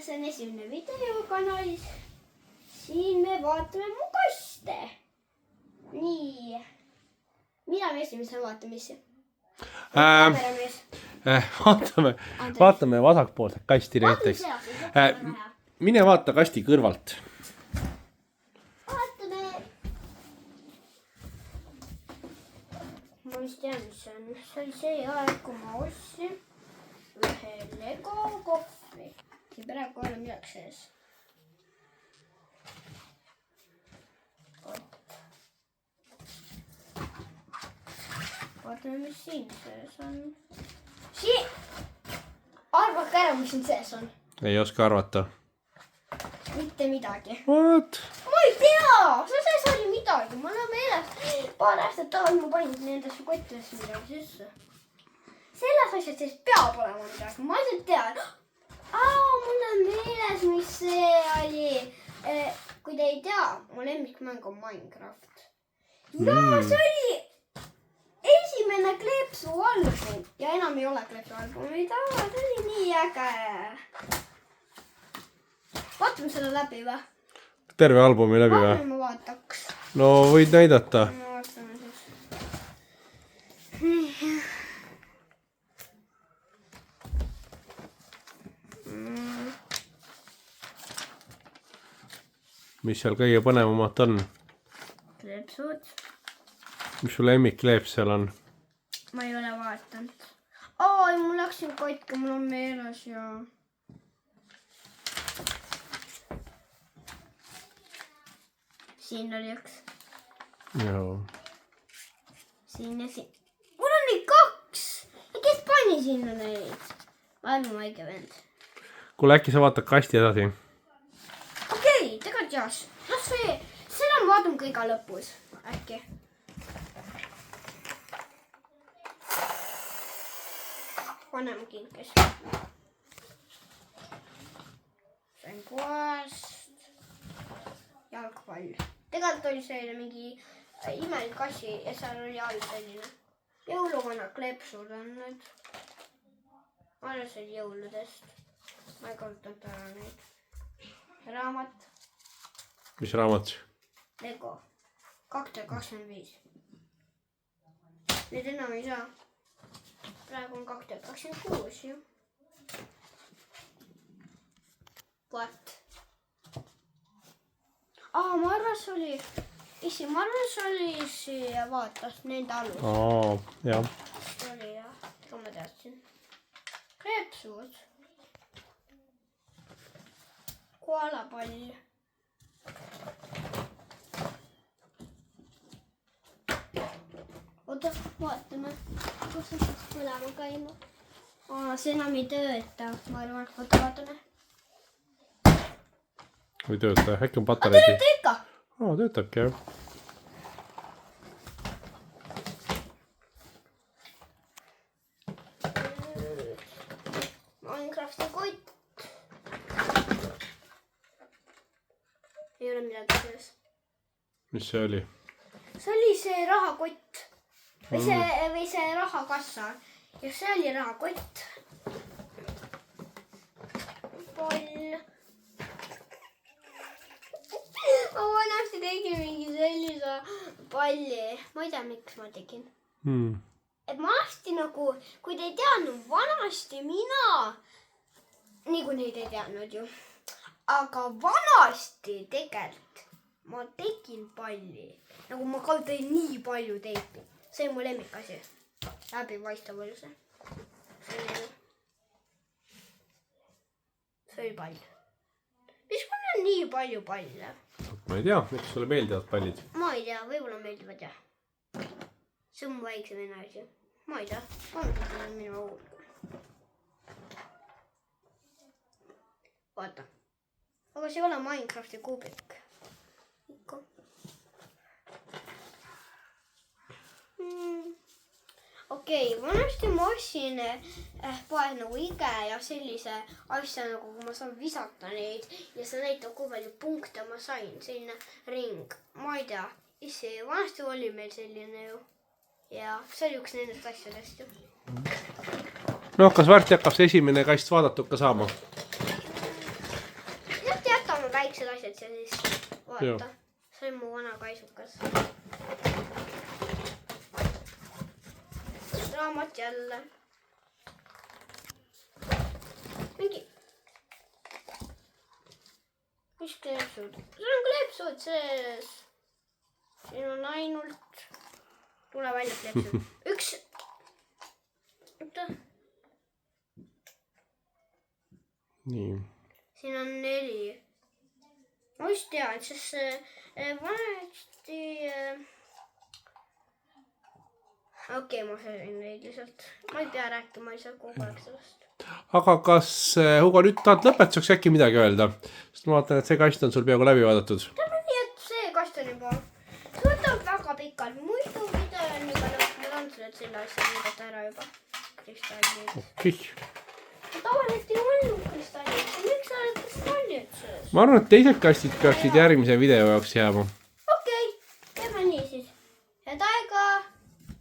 see on esimene video kanalis. Siin me vaatame mu kaste. Nii. Mida me esimesena vaatame isse? Vaatame vasakpoolset kasti näiteks. Mine vaata kasti kõrvalt. Vaatame. Ma vist tean, mis see on. See oli see aeg, kui ma ostsin ühe Lego kohvri. Ja praegu ei ole midagi sees. Vaatame, mis siin sees on. Arvake ära, mis siin sees on. Ei oska arvata. Mitte midagi. What? Ma ei tea! See sees oli midagi. Ma olen meeles. Paar aastat tagasi ma panin nendesse kottidesse midagi sisse. Selles asjas sees peab olema midagi. Ma ei tean. Mul on meeles, mis see oli. Kui te ei tea, mu lemmikmäng on Minecraft. See oli esimene kleepsu album. Ja enam ei ole kleepsu albumid. See oli nii äge. Vaatame selle läbi või? Terve albumi läbi või? Ma vaataks. No võid näidata. Ma vaatame siis. Mis seal kõige põnevamat on? Kleepsud. Mis su lemmik kleeps seal on? Ma ei ole vaatanud. Mul läks siin katki, mul on meeles ja... Siin oli üks. Joo. Siin ja siin. Mul on neid 2! Ja kes pani sinna neid? Ma olen mu väike vend. Kuule, äkki sa vaatad kasti edasi? Okei, tegelikult jaas. Seda ma vaatan kõige lõpus. Äkki. Vanem kinkes. Sain poest. Jalgpall. Tegelikult oli selline mingi imelik asi ja seal oli all selline. Jõuluvana kleepsud on need. Ma arvasin jõuludest. Ma ei kasutanud ära neid. Raamat. Mis raamat? Lego. 2025. Nüüd enam ei saa. Praegu on 2026 ju. What? Ma arvas oli... ma arvas oli siia vaatas nende alus. Jah. See oli jah. Ega ma teadsin. Kreepsud. Koalapall. Oota, vaatame. Kus on siis põlema käima? See enam ei tööta. Ma arvan, oota, vaatame. Või tööta? Äkki on patareid? Tööta ikka! Töötabki, jah. Minecrafti kott. Ei ole midagi sees. Mis see oli? See oli see rahakott. Või see rahakassa. Ja see oli rahakott. Pall. Ma vanasti tegin mingi sellise palli. Ma ei tea, miks ma tegin. Et vanasti nagu, kui te ei teadnud, vanasti mina, nagu neid ei teadnud ju, aga vanasti tegelikult ma tegin palli. Nagu ma kautasin nii palju teipi. See on mu lemmikasi. Läbipaistavuse. See oli pall. Mis mul on nii palju palle? Ma ei tea, miks sulle meeldivad pallid? Ma ei tea, võib-olla meeldivad jah. See on mu väikse venna asi. Ma ei tea, ma mõtlen, et see on minu uurga. Vaata. Aga see ei ole Minecrafti kuubik. Ikka. Okei, vanasti ma ostsin poes nagu ige ja sellise asja nagu, kui ma saan visata neid ja see näitab, kui palju punkte ma sain, selline ring. Ma ei tea, vanasti oli meil selline ju ja see oli üks nendest asjadest ju. No, kas varsti hakkab see esimene kast vaadatud ka saama? vaata , see on mu vana kaisukas . raamat jälle . mingi . mis kleepsud ? seal on kleepsud sees . siin on ainult , tule välja kleepsud . üks . oota , nii . siin on 4 . ma just tean , sest see vanasti . okei , ma söön neid lihtsalt . ma ei pea rääkima , ma ei saa kogu aeg sellest . aga kas , Hugo , nüüd tahad lõpetuseks äkki midagi öelda ? sest ma vaatan , et see kast on sul peaaegu läbi vaadatud . teeme nii , et see kast on juba . see võtab väga pikalt , muidu video on juba lõpp . ma tahan selle asja näidata ära juba . kristallid . okei . tavaliselt ei olnud kristallid . miks sa oled kristallid sees ? ma arvan , et teised kastid peaksid järgmise video jaoks jääma